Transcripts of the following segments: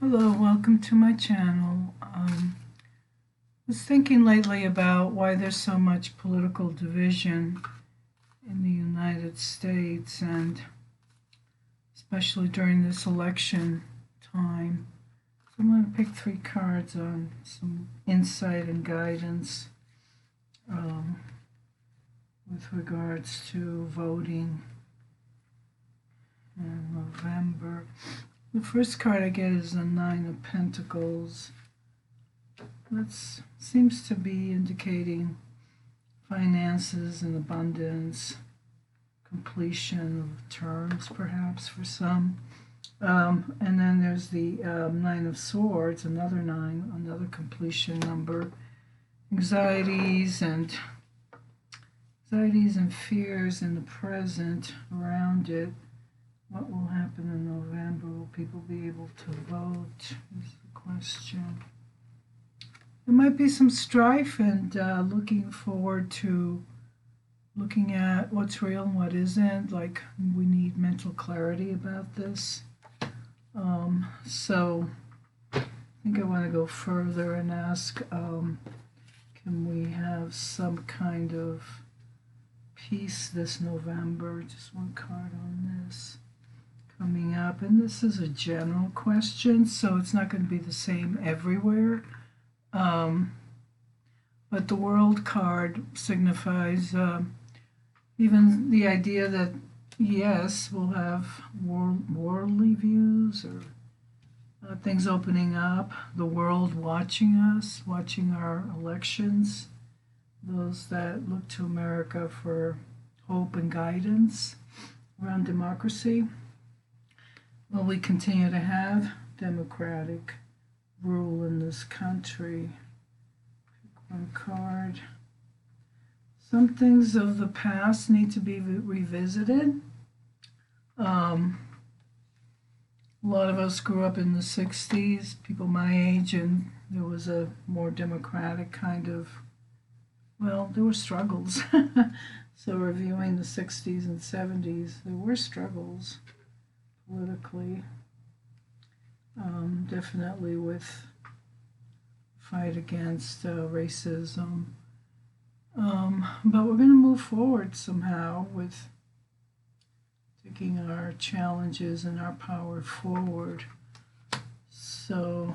Hello, welcome to my channel. I was thinking lately about why there's so much political division in the United States, and especially during this election time. So I'm going to pick 3 cards on some insight and guidance with regards to voting in November. The first card I get is the 9 of Pentacles. That seems to be indicating finances and abundance, completion of terms perhaps for some. And then there's the 9 of Swords, another 9, another completion number. Anxieties and fears in the present around it. What will happen in November? Will people be able to vote? Is the question. There might be some strife, and looking forward to looking at what's real and what isn't. Like, we need mental clarity about this. So I think I want to go further and ask, can we have some kind of peace this November? Just one card on this coming up, and this is a general question, so it's not going to be the same everywhere. But the World card signifies even the idea that, yes, we'll have worldly views or things opening up, the world watching us, watching our elections, those that look to America for hope and guidance around democracy. Will we continue to have democratic rule in this country? Pick one card. Some things of the past need to be revisited. A lot of us grew up in the 60s, people my age, and there was a more democratic kind of, well, there were struggles. So reviewing the 60s and 70s, there were struggles politically, definitely with fight against racism. But we're going to move forward somehow with taking our challenges and our power forward. So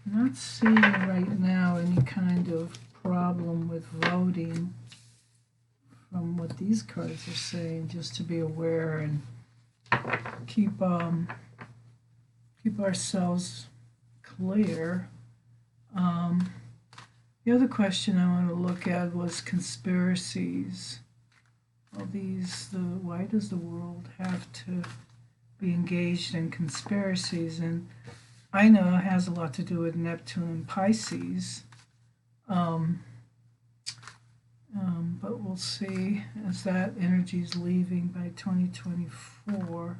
I'm not seeing right now any kind of problem with voting from what these cards are saying, just to be aware and keep ourselves clear. The other question I want to look at was conspiracies. All these, why does the world have to be engaged in conspiracies? And I know it has a lot to do with Neptune and Pisces. But we'll see as that energy is leaving by 2024,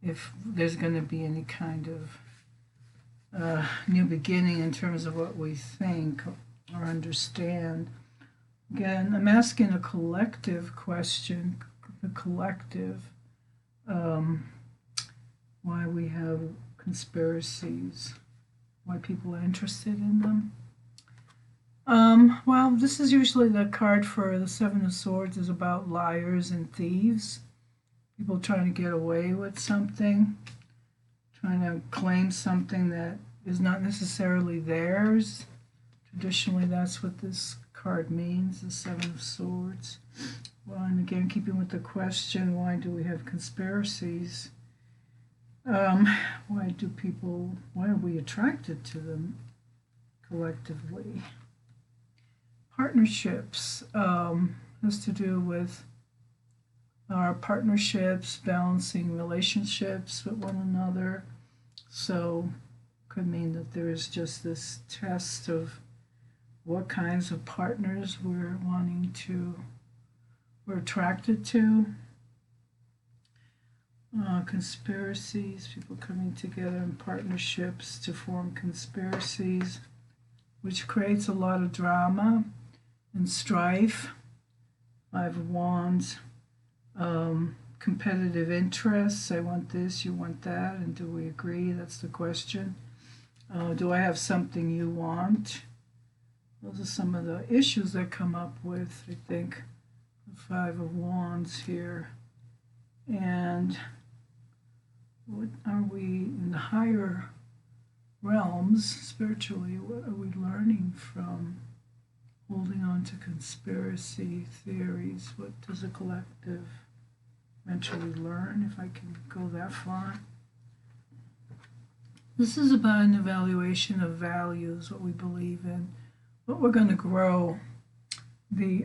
if there's going to be any kind of new beginning in terms of what we think or understand. Again, I'm asking a collective question, the collective, why we have conspiracies, why people are interested in them. Well, this is usually the card for the 7 of Swords, is about liars and thieves, people trying to get away with something, trying to claim something that is not necessarily theirs. Traditionally, that's what this card means, the 7 of Swords. Well, and again, keeping with the question, why do we have conspiracies? Why are we attracted to them collectively? Partnerships has to do with our partnerships, balancing relationships with one another. So could mean that there is just this test of what kinds of partners we're attracted to. Conspiracies, people coming together in partnerships to form conspiracies, which creates a lot of drama and strife. 5 of Wands. competitive interests. I want this, you want that, and do we agree? That's the question. Do I have something you want? Those are some of the issues that come up with, I think, the Five of Wands here. And what are we in the higher realms, spiritually, what are we learning from holding on to conspiracy theories? What does a collective eventually learn, if I can go that far? This is about an evaluation of values, what we believe in, what we're going to grow. The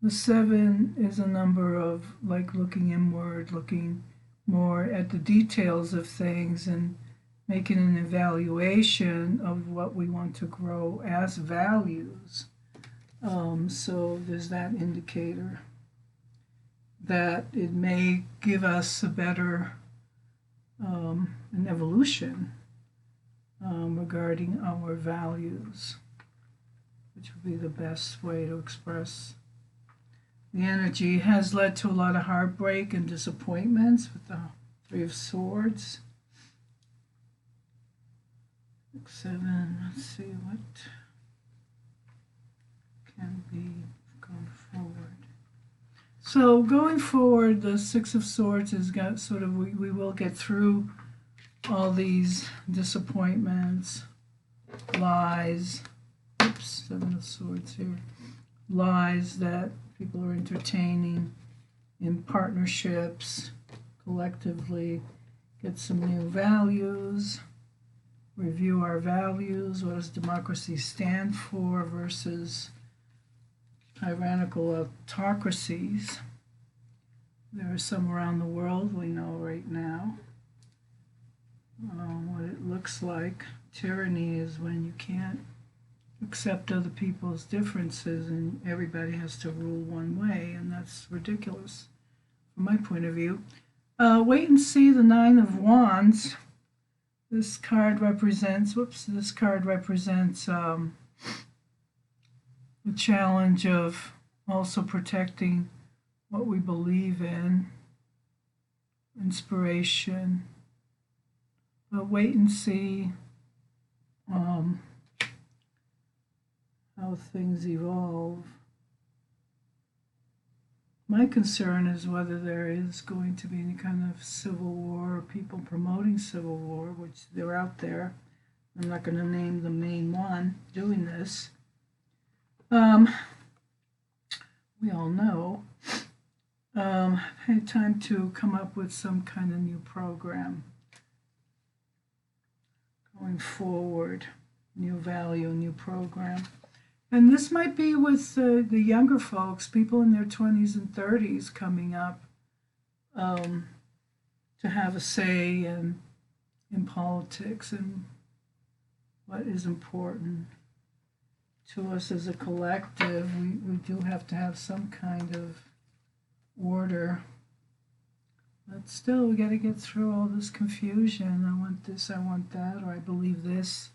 7 is a number of like looking inward, looking more at the details of things and making an evaluation of what we want to grow as values. So there's that indicator that it may give us a better an evolution regarding our values, which would be the best way to express. The energy has led to a lot of heartbreak and disappointments with the Three of Swords. 7, let's see what can be going forward. So going forward, the Six of Swords has got sort of, we will get through all these disappointments, lies, oops, 7 of Swords here, lies that people are entertaining in partnerships, collectively, get some new values, review our values, what does democracy stand for versus tyrannical autocracies. There are some around the world we know right now. What it looks like. Tyranny is when you can't accept other people's differences and everybody has to rule one way, and that's ridiculous from my point of view. Wait and see, the Nine of Wands. This card represents, the challenge of also protecting what we believe in, inspiration. But wait and see how things evolve. My concern is whether there is going to be any kind of civil war or people promoting civil war, which they're out there. I'm not going to name the main one doing this. We all know. I've had time to come up with some kind of new program going forward, new value, new program. And this might be with the younger folks, people in their 20s and 30s coming up to have a say in politics and what is important to us as a collective. We do have to have some kind of order. But still, we got to get through all this confusion. I want this, I want that, or I believe this,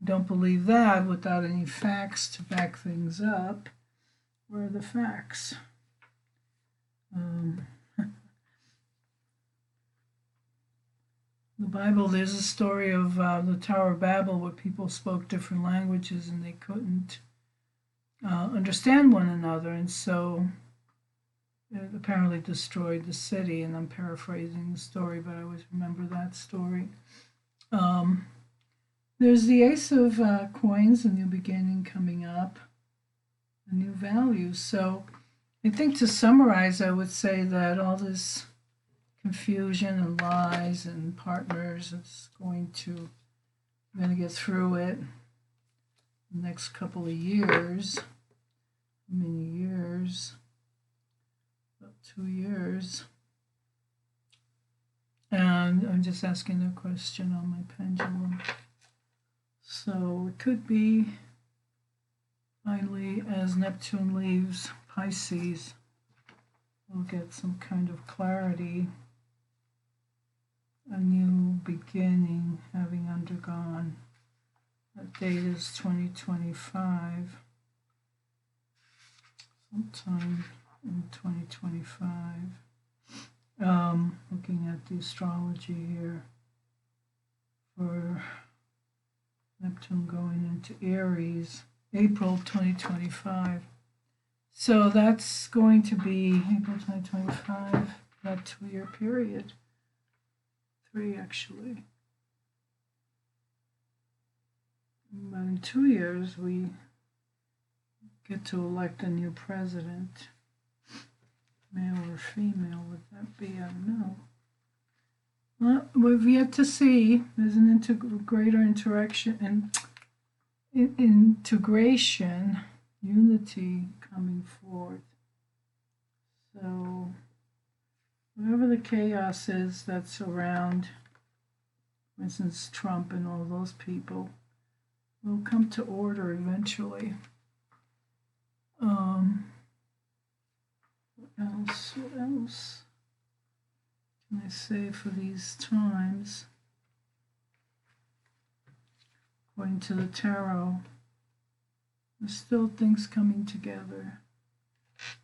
don't believe that, without any facts to back things up. Where are the facts? The Bible, there's a story of the Tower of Babel where people spoke different languages and they couldn't understand one another, and so it apparently destroyed the city. And I'm paraphrasing the story, but I always remember that story. There's the Ace of Coins, a new beginning coming up, a new value. So I think to summarize, I would say that all this confusion and lies and partners, we're going to get through it the next couple of years. How many years? About 2 years. And I'm just asking a question on my pendulum. So it could be, finally, as Neptune leaves Pisces, we'll get some kind of clarity, a new beginning having undergone. That date is 2025, sometime in 2025. looking at the astrology here for Neptune going into Aries, April 2025. So that's going to be April 2025, that 2-year period. 3 actually. But in 2 years, we get to elect a new president. Male or female, would that be? I don't know. Well, we've yet to see. There's an greater interaction and integration, unity coming forth. So, whatever the chaos is that's around, for instance, Trump and all those people, will come to order eventually. What else can I say for these times? According to the tarot, there's still things coming together,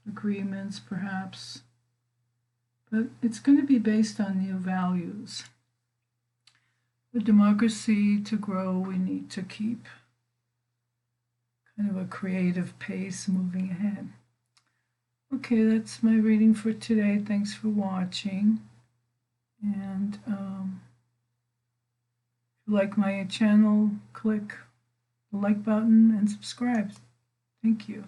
agreements perhaps, but it's going to be based on new values. For democracy to grow, we need to keep kind of a creative pace moving ahead. Okay, that's my reading for today. Thanks for watching. And if you like my channel, click the like button and subscribe. Thank you.